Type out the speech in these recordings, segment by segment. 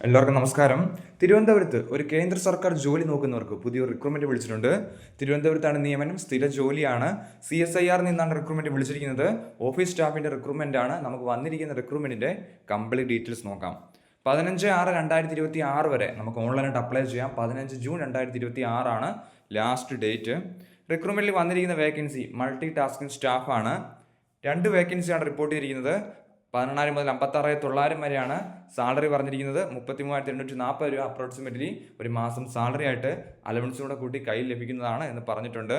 എല്ലാവർക്കും നമസ്കാരം. തിരുവനന്തപുരത്ത് ഒരു കേന്ദ്ര സർക്കാർ ജോലി നോക്കുന്നവർക്ക് പുതിയൊരു റിക്രൂട്ട്മെന്റ് വിളിച്ചിട്ടുണ്ട്. തിരുവനന്തപുരത്താണ് നിയമനം, സ്ഥിര ജോലിയാണ്. CSIR നിന്നാണ് റിക്രൂട്ട്മെന്റ് വിളിച്ചിരിക്കുന്നത്. ഓഫീസ് സ്റ്റാഫിന്റെ റിക്രൂട്ട്മെന്റ് ആണ്. നമുക്ക് വന്നിരിക്കുന്ന റിക്രൂട്ട്മെന്റിന്റെ കംപ്ലീറ്റ് ഡീറ്റെയിൽസ് നോക്കാം. 15/6/2026 വരെ നമുക്ക് ഓൺലൈനായിട്ട് അപ്ലൈ ചെയ്യാം. 15 ജൂൺ 2026 ആണ് ലാസ്റ്റ് ഡേറ്റ്. റിക്രൂട്ട്മെന്റിൽ വന്നിരിക്കുന്ന വേക്കൻസി മൾട്ടി ടാസ്കിംഗ് സ്റ്റാഫാണ്. 2 വേക്കൻസിയാണ് റിപ്പോർട്ട് ചെയ്തിരിക്കുന്നത്. 18,000 മുതൽ 56,900 വരെയാണ് സാലറി പറഞ്ഞിരിക്കുന്നത്. 33,840 രൂപ അപ്രോക്സിമേറ്റ്ലി ഒരു മാസം സാലറി ആയിട്ട് അലവൻസിലൂടെ കൂട്ടി കയ്യിൽ ലഭിക്കുന്നതാണ് എന്ന് പറഞ്ഞിട്ടുണ്ട്.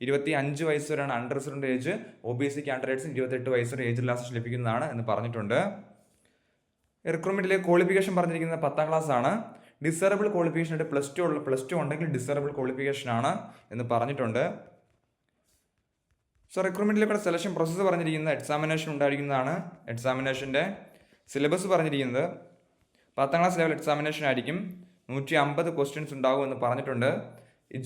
25 വയസ്സ് വരെയാണ് അൺറിസർവ്ഡ് ഏജ്. OBC കാൻഡിഡേറ്റ്സിന് 28 വയസ്സ് വരെ ഏജ് റിലാക്സേഷൻ ലഭിക്കുന്നതാണ് എന്ന് പറഞ്ഞിട്ടുണ്ട്. റിക്രൂട്ട്മെന്റിലെ ക്വാളിഫിക്കേഷൻ പറഞ്ഞിരിക്കുന്നത് 10ാം ക്ലാസ് ആണ്. ഡിസറബിൾ ക്വാളിഫിക്കേഷൻ ആയിട്ട് പ്ലസ് ടു ഉണ്ടെങ്കിൽ ഡിസറബിൾ ക്വാളിഫിക്കേഷൻ ആണ് എന്ന് പറഞ്ഞിട്ടുണ്ട്. റിക്രൂട്ട്മെന്റിലേക്കുള്ള സെലക്ഷൻ പ്രോസസ്സ് പറഞ്ഞിരിക്കുന്നത് എക്സാമിനേഷൻ ഉണ്ടായിരിക്കുന്നതാണ്. എക്സാമിനേഷൻ്റെ സിലബസ് പറഞ്ഞിരിക്കുന്നത് 10ാം ക്ലാസ് ലെവൽ എക്സാമിനേഷൻ ആയിരിക്കും. 150 ക്വസ്റ്റ്യൻസ് ഉണ്ടാകും എന്ന് പറഞ്ഞിട്ടുണ്ട്.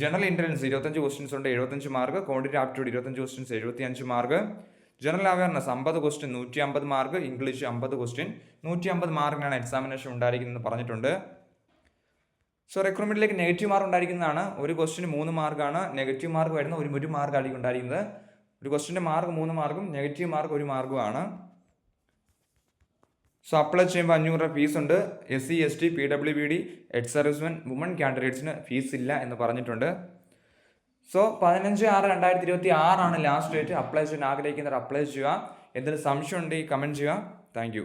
ജനറൽ ഇൻ്റലിജൻസ് 25 ക്വസ്റ്റ്യൻസ് ഉണ്ട്, 75 mark. Quantitative aptitude 25 questions, 75 mark. General awareness 50 question, 150 mark. English 50 question, 150 മാർക്കിനാണ് എക്സാമിനേഷൻ ഉണ്ടായിരിക്കുന്നത് പറഞ്ഞിട്ടുണ്ട്. റിക്രൂട്ട്മെന്റിലേക്ക് നെഗറ്റീവ് മാർക്ക് ഉണ്ടായിരിക്കുന്നതാണ്. ഒരു ക്വസ്റ്റ്യന് 3 മാർക്കാണ്. നെഗറ്റീവ് മാർക്ക് വരുന്ന ഒരു മാർക്കായിരിക്കും ഉണ്ടായിരിക്കുന്നത്. ഒരു ക്വസ്റ്റിൻ്റെ മാർക്ക് 3 മാർക്കും നെഗറ്റീവ് മാർക്ക് 1 മാർക്കുമാണ്. അപ്ലൈ ചെയ്യുമ്പോൾ 500 രൂപ ഫീസ് ഉണ്ട്. SC ST PWD ex servicemen women കാൻഡിഡേറ്റ്സിന് ഫീസ് ഇല്ല എന്ന് പറഞ്ഞിട്ടുണ്ട്. 15/6/2026 ആണ് ലാസ്റ്റ് ഡേറ്റ്. അപ്ലൈ ചെയ്യാൻ ആഗ്രഹിക്കുന്നവർ അപ്ലൈ ചെയ്യുക. എന്തെങ്കിലും സംശയം ഉണ്ടെങ്കിൽ കമൻറ്റ് ചെയ്യുക. താങ്ക്